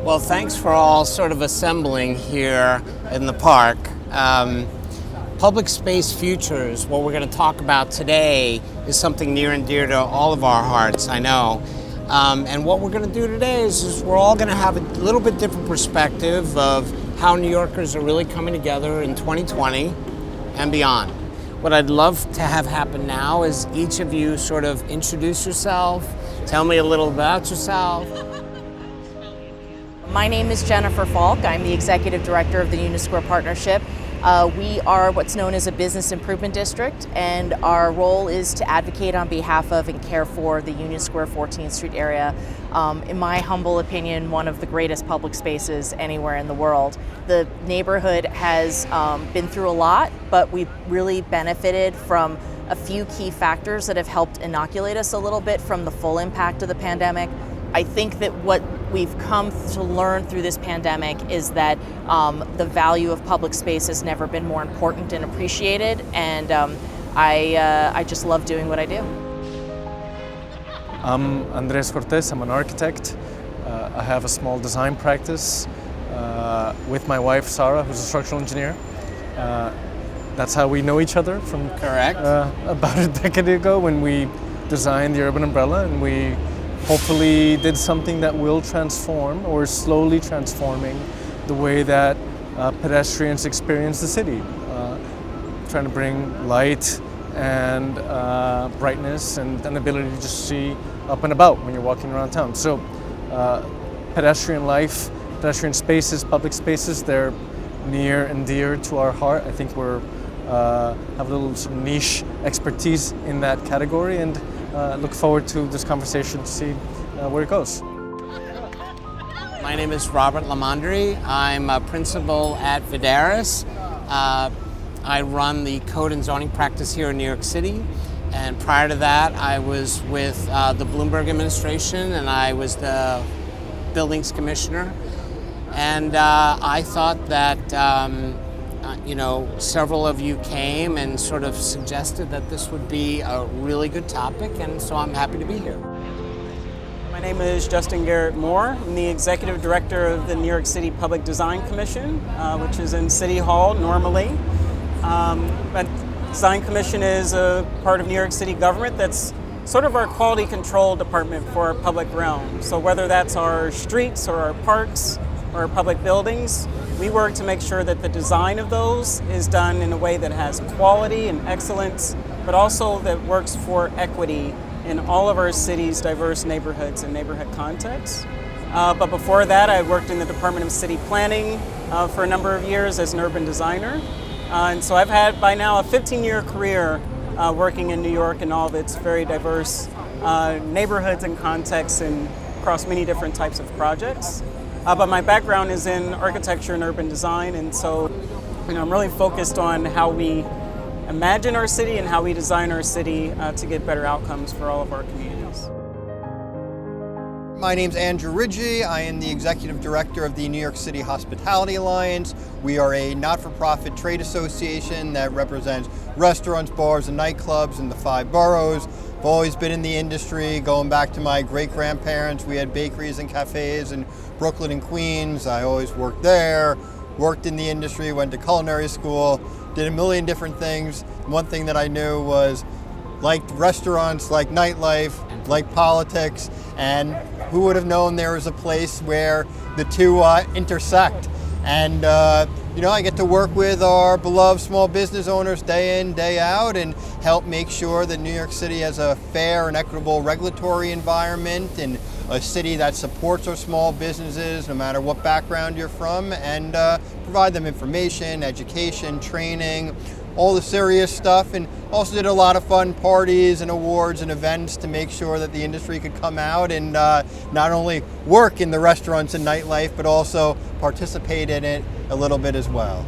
Well, thanks for all sort of assembling here in the park. Public space futures, what we're going to talk about today, is something near and dear to all of our hearts, I know. And what we're going to do today is we're all going to have a little bit different perspective of how New Yorkers are really coming together in 2020 and beyond. What I'd love to have happen now is each of you sort of introduce yourself, tell me a little about yourself. My name is Jennifer Falk. I'm the Executive Director of the Union Square Partnership. We are what's known as a business improvement district, and our role is to advocate on behalf of and care for the Union Square 14th Street area. In my humble opinion, one of the greatest public spaces anywhere in the world. The neighborhood has been through a lot, but we've really benefited from a few key factors that have helped inoculate us a little bit from the full impact of the pandemic. I think that what we've come to learn through this pandemic is that the value of public space has never been more important and appreciated, and I just love doing what I do. I'm Andres Cortez. I'm an architect. I have a small design practice with my wife Sarah, who's a structural engineer. That's how we know each other from Correct. About a decade ago when we designed the Urban Umbrella, and we hopefully did something that will transform, or is slowly transforming, the way that pedestrians experience the city. Trying to bring light and brightness and an ability to just see up and about when you're walking around town. So pedestrian life, pedestrian spaces, public spaces, they're near and dear to our heart. I think we're have a little sort of niche expertise in that category, and look forward to this conversation to see where it goes. My name is Robert Lamondri. I'm a principal at Vidaris. I run the code and zoning practice here in New York City. And prior to that, I was with the Bloomberg administration, and I was the buildings commissioner. And I thought that several of you came and sort of suggested that this would be a really good topic, and so I'm happy to be here. My name is Justin Garrett Moore. I'm the Executive Director of the New York City Public Design Commission, which is in City Hall normally. But Design Commission is a part of New York City government that's sort of our quality control department for our public realm. So whether that's our streets or our parks or our public buildings, we work to make sure that the design of those is done in a way that has quality and excellence, but also that works for equity in all of our city's diverse neighborhoods and neighborhood contexts. But before that, I worked in the Department of City Planning for a number of years as an urban designer. And so I've had by now a 15-year career working in New York and all of its very diverse neighborhoods and contexts and across many different types of projects. But my background is in architecture and urban design, and so I'm really focused on how we imagine our city and how we design our city to get better outcomes for all of our communities. My name's Andrew Ridgey. I am the Executive Director of the New York City Hospitality Alliance. We are a not-for-profit trade association that represents restaurants, bars, and nightclubs in the 5 boroughs. I've always been in the industry, going back to my great-grandparents. We had bakeries and cafes in Brooklyn and Queens. I always worked there, worked in the industry, went to culinary school, did a million different things. One thing that I knew was liked restaurants, like nightlife, like politics, and who would have known there was a place where the two intersect. And I get to work with our beloved small business owners day in, day out, and help make sure that New York City has a fair and equitable regulatory environment and a city that supports our small businesses no matter what background you're from, and provide them information, education, training, all the serious stuff, and also did a lot of fun parties and awards and events to make sure that the industry could come out and not only work in the restaurants and nightlife, but also participate in it a little bit as well.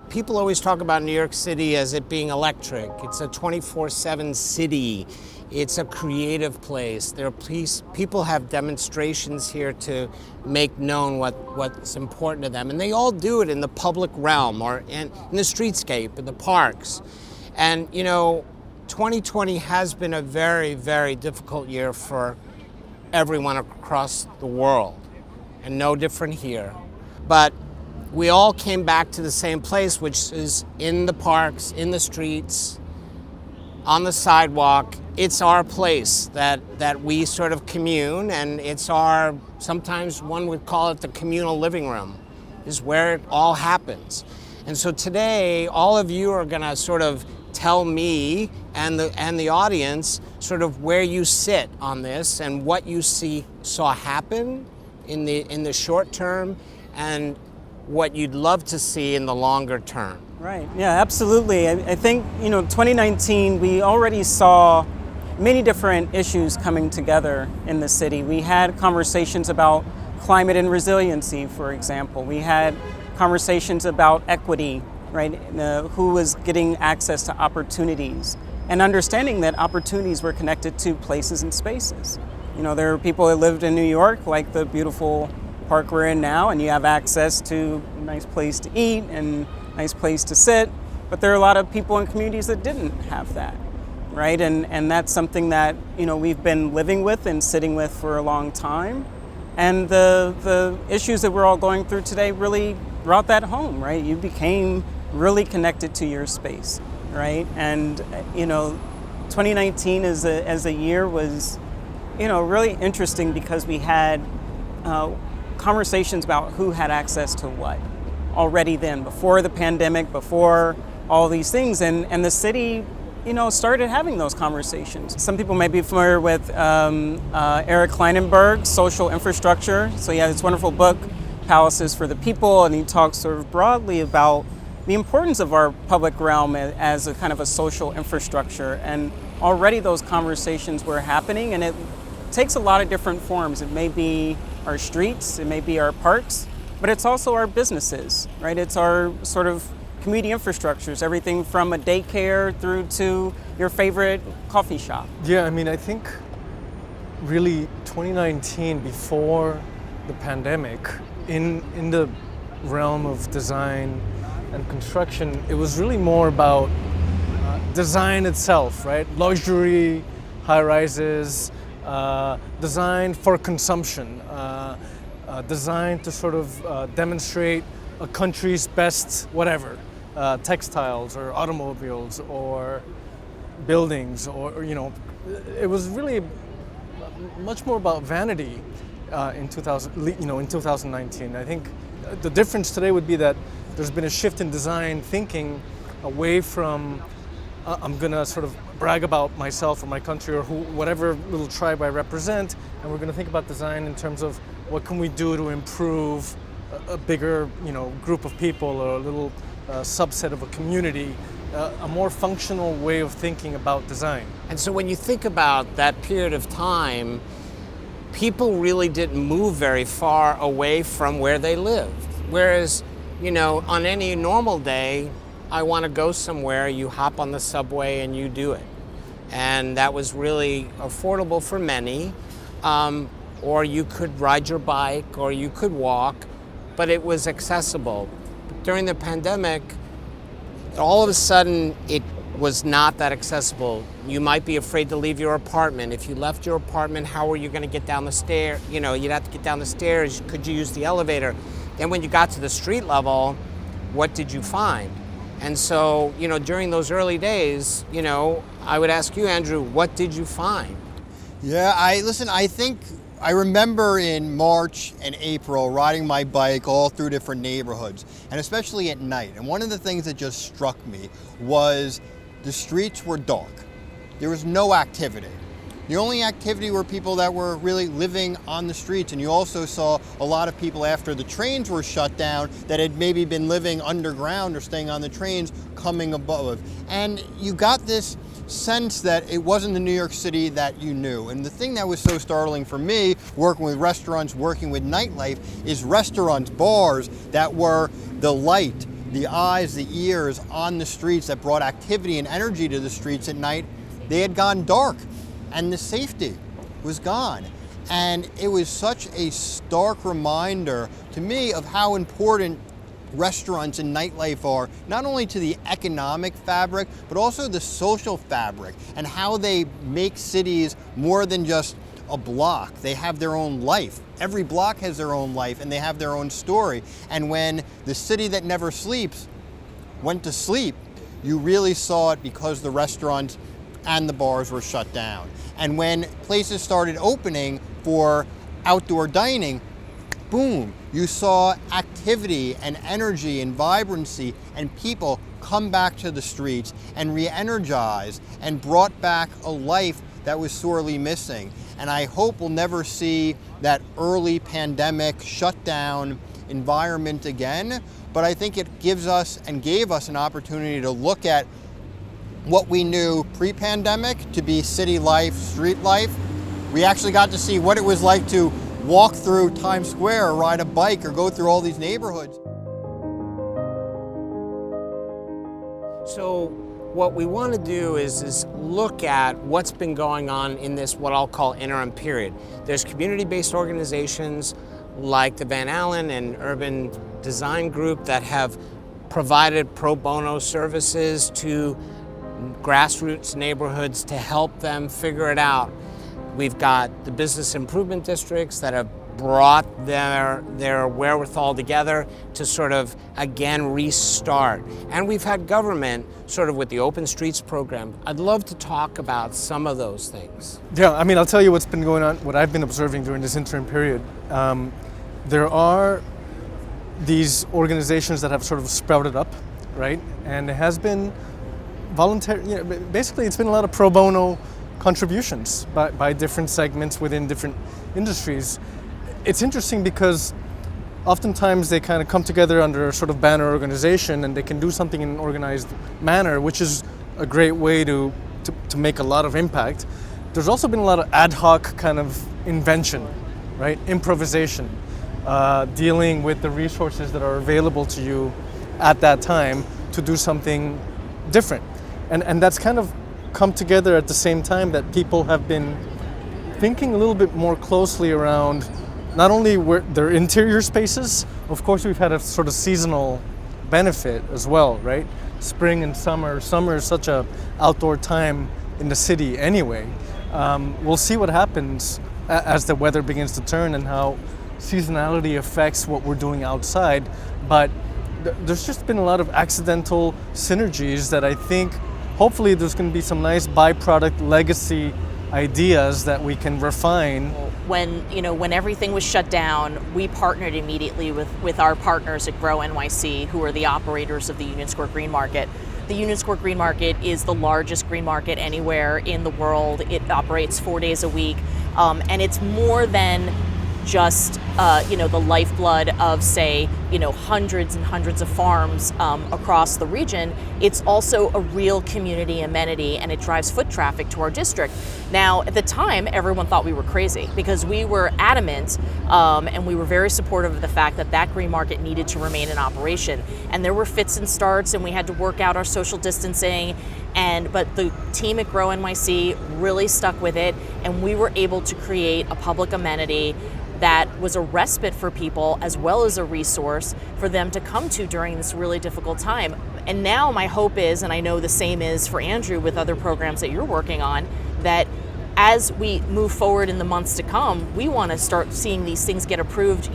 People always talk about New York City as it being electric. It's a 24/7 city. It's a creative place. People have demonstrations here to make known what's important to them. And they all do it in the public realm or in the streetscape, in the parks. And 2020 has been a very, very difficult year for everyone across the world. and no different here. But we all came back to the same place, which is in the parks, in the streets, on the sidewalk. It's our place that we sort of commune, and it's our, sometimes one would call it the communal living room, is where it all happens. And so today, all of you are gonna sort of tell me and the audience sort of where you sit on this and what you saw happen in the short term and what you'd love to see in the longer term. Right, yeah, absolutely. I think, 2019, we already saw many different issues coming together in the city. We had conversations about climate and resiliency, for example. We had conversations about equity, right? Who was getting access to opportunities, and understanding that opportunities were connected to places and spaces. There are people that lived in New York, like the beautiful park we're in now, and you have access to a nice place to eat and nice place to sit, but there are a lot of people in communities that didn't have that, right? And that's something that we've been living with and sitting with for a long time. And the issues that we're all going through today really brought that home, right? You became really connected to your space, right? And 2019 as a year was really interesting because we had conversations about who had access to what already then, before the pandemic, before all these things, and the city started having those conversations. Some people may be familiar with Eric Kleinenberg's Social Infrastructure. So he has this wonderful book, Palaces for the People, and he talks sort of broadly about the importance of our public realm as a kind of a social infrastructure. And already those conversations were happening, and it takes a lot of different forms. It may be our streets, it may be our parks, but it's also our businesses, right? It's our sort of community infrastructures, everything from a daycare through to your favorite coffee shop. Yeah, I think really 2019, before the pandemic, in the realm of design and construction, it was really more about design itself, right? Luxury, high rises, design for consumption, design to sort of demonstrate a country's best whatever, textiles or automobiles or buildings, or it was really much more about vanity in 2019. I think the difference today would be that there's been a shift in design thinking away from I'm gonna sort of brag about myself or my country or whatever little tribe I represent, and we're gonna think about design in terms of what can we do to improve a bigger group of people or a little subset of a community, a more functional way of thinking about design. And so when you think about that period of time, people really didn't move very far away from where they lived. Whereas, on any normal day, I want to go somewhere, you hop on the subway and you do it. And that was really affordable for many. Or you could ride your bike or you could walk, but it was accessible. But during the pandemic, all of a sudden it was not that accessible. You might be afraid to leave your apartment. If you left your apartment, how were you going to get down the stairs? You'd have to get down the stairs. Could you use the elevator? Then when you got to the street level, what did you find? And so, during those early days, I would ask you, Andrew, what did you find? Yeah, I think I remember in March and April riding my bike all through different neighborhoods, and especially at night. And one of the things that just struck me was the streets were dark. There was no activity. The only activity were people that were really living on the streets, and you also saw a lot of people after the trains were shut down that had maybe been living underground or staying on the trains coming above. And you got this sense that it wasn't the New York City that you knew. And the thing that was so startling for me, working with restaurants, working with nightlife, is restaurants, bars that were the light, the eyes, the ears on the streets that brought activity and energy to the streets at night, they had gone dark. And the safety was gone. And it was such a stark reminder to me of how important restaurants and nightlife are, not only to the economic fabric, but also the social fabric, and how they make cities more than just a block. They have their own life. Every block has their own life and they have their own story. And when the city that never sleeps went to sleep, you really saw it because the restaurants and the bars were shut down. And when places started opening for outdoor dining, boom, you saw activity and energy and vibrancy and people come back to the streets and re-energize and brought back a life that was sorely missing. And I hope we'll never see that early pandemic shutdown environment again, but I think it gives us and gave us an opportunity to look at what we knew pre-pandemic to be city life, street life. We actually got to see what it was like to walk through Times Square or ride a bike or go through all these neighborhoods. So what we want to do is look at what's been going on in this, what I'll call interim period. There's community-based organizations like the Van Allen and Urban Design Group that have provided pro bono services to grassroots neighborhoods to help them figure it out. We've got the business improvement districts that have brought their wherewithal together to sort of again restart. And we've had government sort of with the Open Streets program. I'd love to talk about some of those things. Yeah, I mean, I'll tell you what's been going on, what I've been observing during this interim period. There are these organizations that have sort of sprouted up, right? And it has been voluntary, basically it's been a lot of pro bono contributions by different segments within different industries. It's interesting because oftentimes they kind of come together under a sort of banner organization and they can do something in an organized manner, which is a great way to make a lot of impact. There's also been a lot of ad hoc kind of invention, right? Improvisation, dealing with the resources that are available to you at that time to do something different. And that's kind of come together at the same time that people have been thinking a little bit more closely around not only their interior spaces. Of course, we've had a sort of seasonal benefit as well, right? Spring and summer. Summer is such a outdoor time in the city anyway. We'll see what happens as the weather begins to turn and how seasonality affects what we're doing outside. But there's just been a lot of accidental synergies that I think hopefully there's going to be some nice byproduct legacy ideas that we can refine. When everything was shut down, we partnered immediately with our partners at Grow NYC, who are the operators of the Union Square Green Market. The Union Square Green Market is the largest green market anywhere in the world. It operates 4 days a week, and it's more than just the lifeblood of, say, hundreds and hundreds of farms across the region. It's also a real community amenity, and it drives foot traffic to our district. Now, at the time, everyone thought we were crazy because we were adamant and we were very supportive of the fact that that green market needed to remain in operation. And there were fits and starts, and we had to work out our social distancing. But the team at Grow NYC really stuck with it, and we were able to create a public amenity that was a respite for people as well as a resource for them to come to during this really difficult time. And now my hope is, and I know the same is for Andrew with other programs that you're working on, that as we move forward in the months to come, we want to start seeing these things get approved.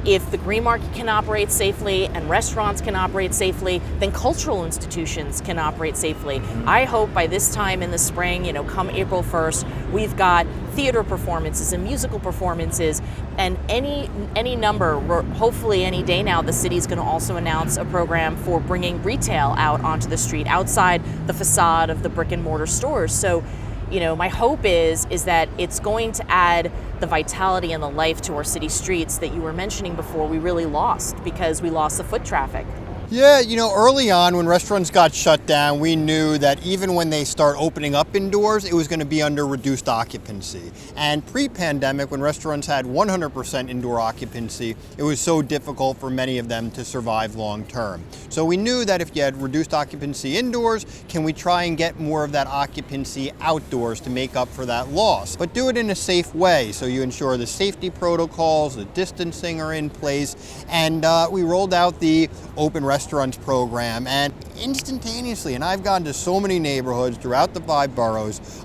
If the green market can operate safely and restaurants can operate safely, then cultural institutions can operate safely. I hope by this time in the spring, come April 1st, we've got theater performances and musical performances and any number. Hopefully any day now, the city's going to also announce a program for bringing retail out onto the street, outside the facade of the brick and mortar stores. So my hope is that it's going to add the vitality and the life to our city streets that you were mentioning before we really lost because we lost the foot traffic. Yeah, early on when restaurants got shut down, we knew that even when they start opening up indoors, it was going to be under reduced occupancy. And pre-pandemic, when restaurants had 100% indoor occupancy, it was so difficult for many of them to survive long term. So we knew that if you had reduced occupancy indoors, can we try and get more of that occupancy outdoors to make up for that loss? But do it in a safe way, so you ensure the safety protocols, the distancing are in place, and we rolled out the open restaurants program, and instantaneously, and I've gone to so many neighborhoods throughout the 5 boroughs,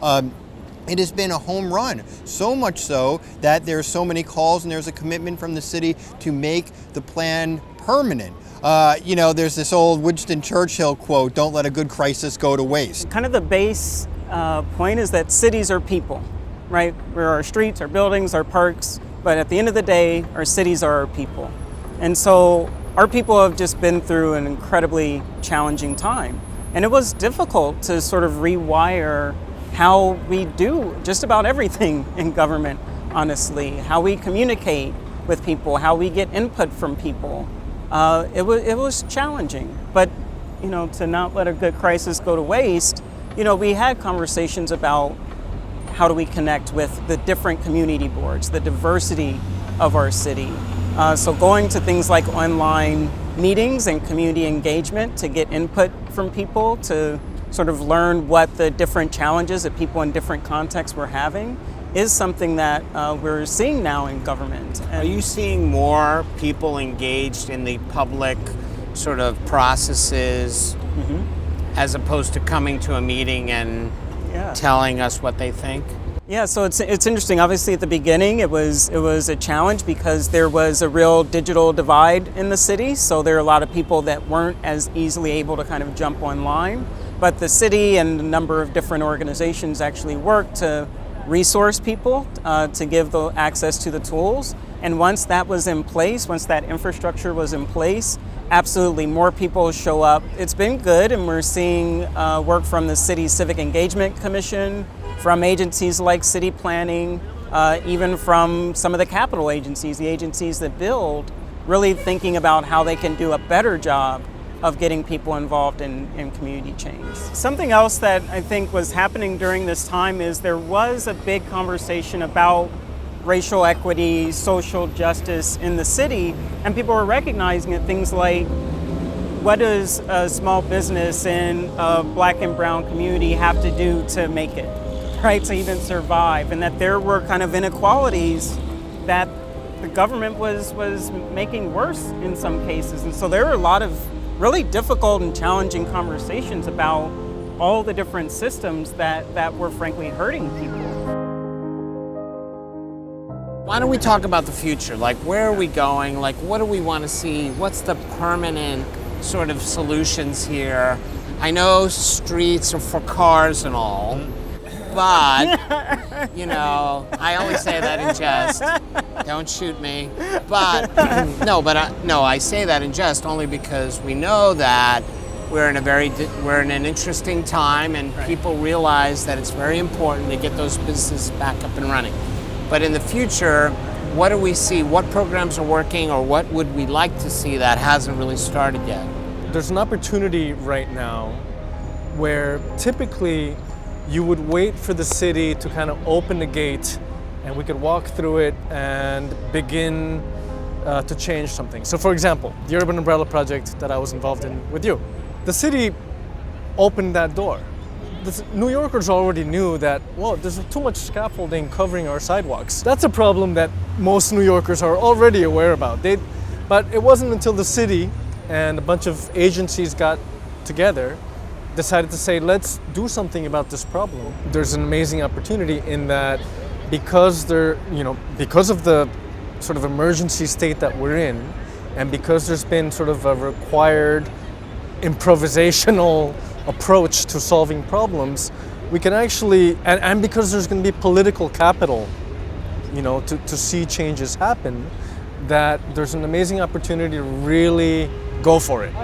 it has been a home run, so much so that there's so many calls and there's a commitment from the city to make the plan permanent. There's this old Winston Churchill quote, "Don't let a good crisis go to waste." Kind of the base point is that cities are people, right? We're our streets, our buildings, our parks, but at the end of the day, our cities are our people. And so our people have just been through an incredibly challenging time. And it was difficult to sort of rewire how we do just about everything in government, honestly, how we communicate with people, how we get input from people. It was challenging, but to not let a good crisis go to waste, we had conversations about how do we connect with the different community boards, the diversity of our city. So going to things like online meetings and community engagement to get input from people, to sort of learn what the different challenges that people in different contexts were having, is something that we're seeing now in government. Are you seeing more people engaged in the public sort of processes as opposed to coming to a meeting and telling us what they think? Yeah, so it's interesting. Obviously, at the beginning, it was a challenge because there was a real digital divide in the city. So there are a lot of people that weren't as easily able to kind of jump online. But the city and a number of different organizations actually worked to resource people to give the access to the tools. And once that was in place, once that infrastructure was in place, absolutely more people show up. It's been good, and we're seeing work from the City Civic Engagement Commission, from agencies like city planning, even from some of the capital agencies, the agencies that build, really thinking about how they can do a better job of getting people involved in community change. Something else that I think was happening during this time is there was a big conversation about racial equity, social justice in the city, and people were recognizing that things like, what does a small business in a Black and brown community have to do to make it, right, to even survive, and that there were kind of inequalities that the government was making worse in some cases. And so there were a lot of really difficult and challenging conversations about all the different systems that were frankly hurting people. Why don't we talk about the future? Like, where are we going? Like, what do we want to see? What's the permanent sort of solutions here? I know streets are for cars and all, but, I only say that in jest. Don't shoot me. But, I say that in jest only because we know that we're in an interesting time, and people realize that it's very important to get those businesses back up and running. But in the future, what do we see? What programs are working, or what would we like to see that hasn't really started yet? There's an opportunity right now where typically you would wait for the city to kind of open the gate and we could walk through it and begin to change something. So for example, the Urban Umbrella project that I was involved in with you, the city opened that door. New Yorkers already knew that, well, there's too much scaffolding covering our sidewalks. That's a problem that most New Yorkers are already aware about. But it wasn't until the city and a bunch of agencies got together, decided to say, let's do something about this problem. There's an amazing opportunity in that because of the sort of emergency state that we're in, and because there's been sort of a required improvisational approach to solving problems, we can actually, and because there's going to be political capital, to see changes happen, that there's an amazing opportunity to really go for it.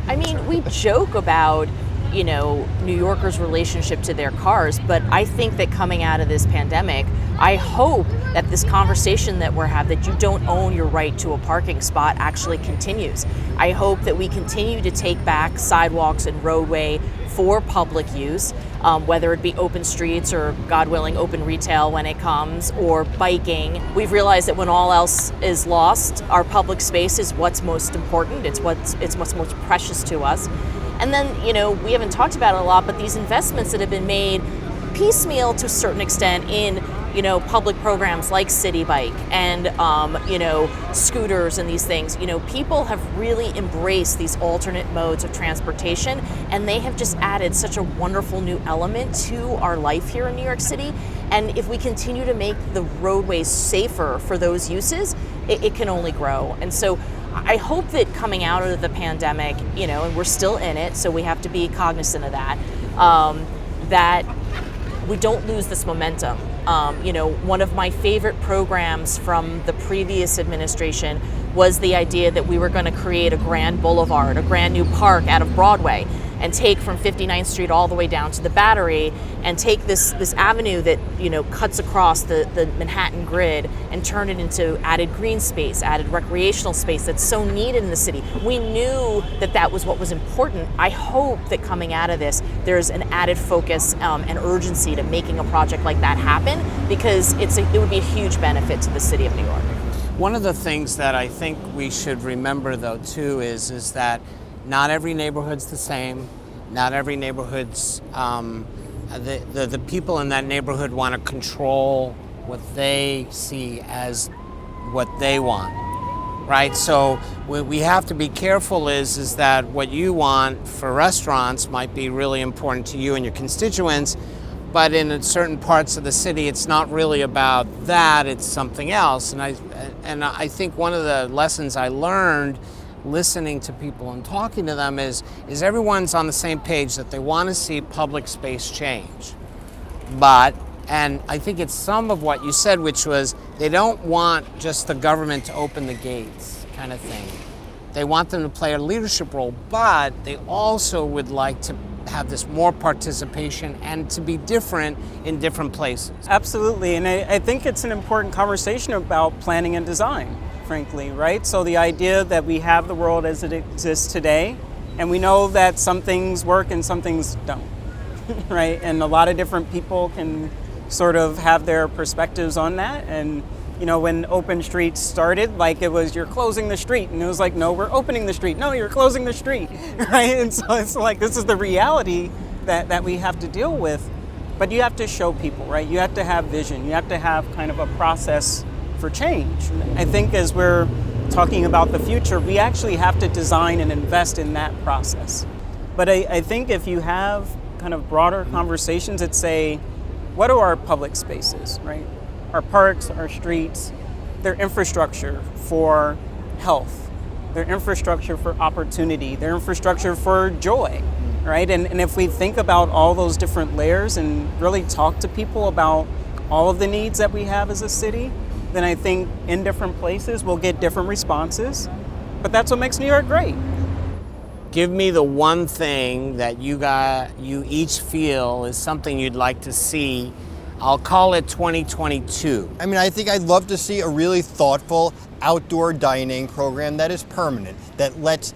I mean, we joke about, New Yorkers' relationship to their cars, but I think that coming out of this pandemic, I hope that this conversation that we're having, that you don't own your right to a parking spot, actually continues. I hope that we continue to take back sidewalks and roadway for public use, whether it be open streets or, God willing, open retail when it comes, or biking. We've realized that when all else is lost, our public space is what's most important. It's what's most precious to us. And then, we haven't talked about it a lot, but these investments that have been made piecemeal to a certain extent in public programs like City Bike and, scooters and these things. People have really embraced these alternate modes of transportation, and they have just added such a wonderful new element to our life here in New York City. And if we continue to make the roadways safer for those uses, it can only grow. And so I hope that coming out of the pandemic, and we're still in it, so we have to be cognizant of that, that we don't lose this momentum. One of my favorite programs from the previous administration was the idea that we were going to create a grand boulevard, a brand new park out of Broadway, and take from 59th Street all the way down to the Battery, and take this avenue that cuts across the Manhattan grid and turn it into added green space, added recreational space that's so needed in the city. We knew that was what was important. I hope that coming out of this, there's an added focus and urgency to making a project like that happen, because it would be a huge benefit to the city of New York. One of the things that I think we should remember, though, too, is that not every neighborhood's the same. Not every neighborhood's, the people in that neighborhood want to control what they see as what they want, right? So what we have to be careful is that what you want for restaurants might be really important to you and your constituents, but in certain parts of the city, it's not really about that, it's something else. And I think one of the lessons I learned listening to people and talking to them is everyone's on the same page that they want to see public space change. And I think it's some of what you said, which was they don't want just the government to open the gates kind of thing. They want them to play a leadership role, but they also would like to have this more participation and to be different in different places. Absolutely, and I think it's an important conversation about planning and design, frankly, right? So the idea that we have the world as it exists today, and we know that some things work and some things don't, right? And a lot of different people can sort of have their perspectives on that. And when open streets started, like it was, you're closing the street, and it was like, no, we're opening the street. No, you're closing the street, right? And so it's like, this is the reality that we have to deal with. But you have to show people, right? You have to have vision. You have to have kind of a process for change. I think as we're talking about the future, we actually have to design and invest in that process. But I think if you have kind of broader conversations that say, what are our public spaces, right? Our parks, our streets, their infrastructure for health, their infrastructure for opportunity, their infrastructure for joy, right? And if we think about all those different layers and really talk to people about all of the needs that we have as a city, then I think in different places we'll get different responses. But that's what makes New York great. Give me the one thing that you each feel is something you'd like to see. I'll call it 2022. I think I'd love to see a really thoughtful outdoor dining program that is permanent, that lets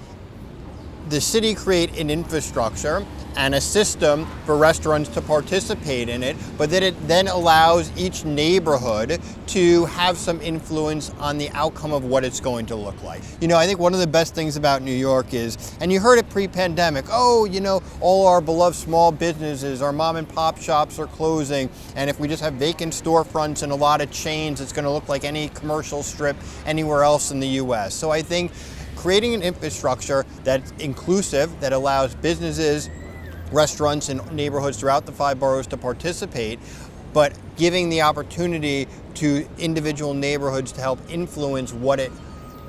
the city create an infrastructure and a system for restaurants to participate in it, but that it then allows each neighborhood to have some influence on the outcome of what it's going to look like. I think one of the best things about New York is, and you heard it pre-pandemic, all our beloved small businesses, our mom and pop shops are closing, and if we just have vacant storefronts and a lot of chains, it's gonna look like any commercial strip anywhere else in the US. So I think creating an infrastructure that's inclusive, that allows businesses, restaurants and neighborhoods throughout the 5 boroughs to participate, but giving the opportunity to individual neighborhoods to help influence what it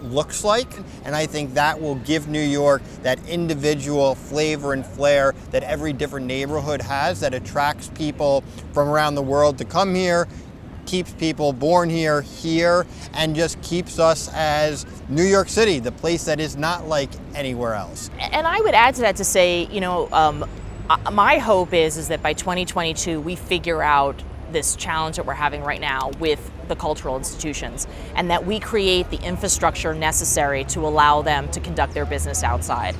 looks like. And I think that will give New York that individual flavor and flair that every different neighborhood has, that attracts people from around the world to come here, keeps people born here, and just keeps us as New York City, the place that is not like anywhere else. And I would add to that to say, my hope is that by 2022 we figure out this challenge that we're having right now with the cultural institutions, and that we create the infrastructure necessary to allow them to conduct their business outside.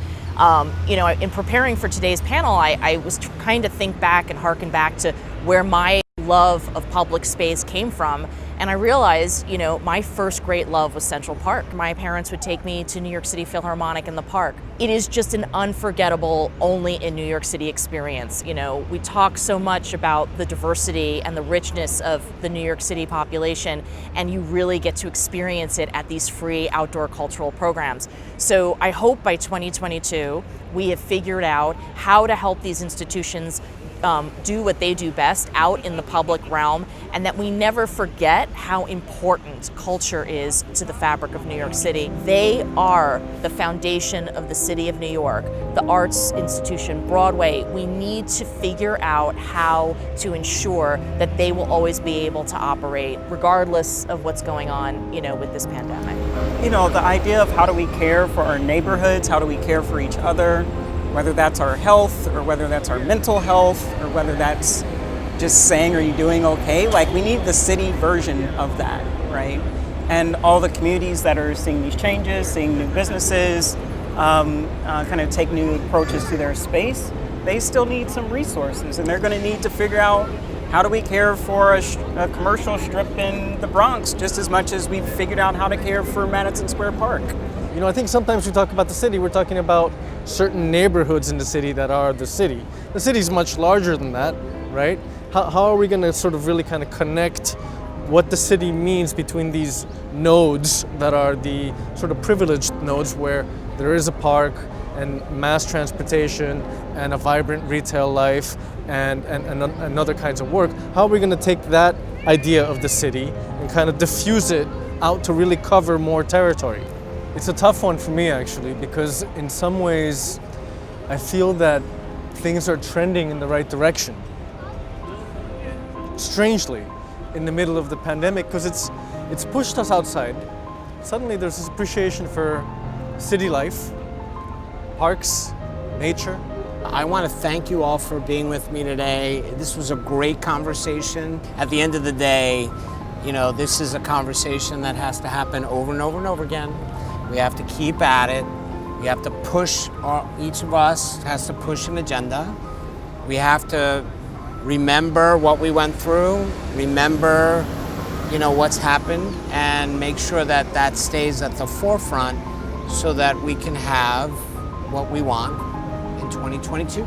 In preparing for today's panel, I was trying to think back and harken back to where my love of public space came from. And I realized, you know, my first great love was Central Park. My parents would take me to New York City Philharmonic in the park. It is just an unforgettable, only in New York City experience. You know, we talk so much about the diversity and the richness of the New York City population, and you really get to experience it at these free outdoor cultural programs. So I hope by 2022, we have figured out how to help these institutions do what they do best out in the public realm, and that we never forget how important culture is to the fabric of New York City. They are the foundation of the city of New York, the arts institution, Broadway. We need to figure out how to ensure that they will always be able to operate regardless of what's going on, you know, with this pandemic. You know, the idea of how do we care for our neighborhoods, how do we care for each other, whether that's our health or whether that's our mental health or whether that's just saying, are you doing okay? Like, we need the city version of that, right? And all the communities that are seeing these changes, seeing new businesses, kind of take new approaches to their space, they still need some resources, and they're going to need to figure out how do we care for a commercial strip in the Bronx just as much as we've figured out how to care for Madison Square Park. You know, I think sometimes we talk about the city, we're talking about certain neighborhoods in the city that are the city. The city's much larger than that, right? How are we going to sort of really kind of connect what the city means between these nodes that are the sort of privileged nodes where there is a park and mass transportation and a vibrant retail life and other kinds of work? How are we going to take that idea of the city and kind of diffuse it out to really cover more territory? It's a tough one for me, actually, because in some ways I feel that things are trending in the right direction. Strangely, in the middle of the pandemic, because it's pushed us outside. Suddenly there's this appreciation for city life, parks, nature. I want to thank you all for being with me today. This was a great conversation. At the end of the day, you know, this is a conversation that has to happen over and over and over again. We have to keep at it. We have to push, each of us has to push an agenda. We have to remember what we went through, remember, you know, what's happened, and make sure that that stays at the forefront so that we can have what we want in 2022.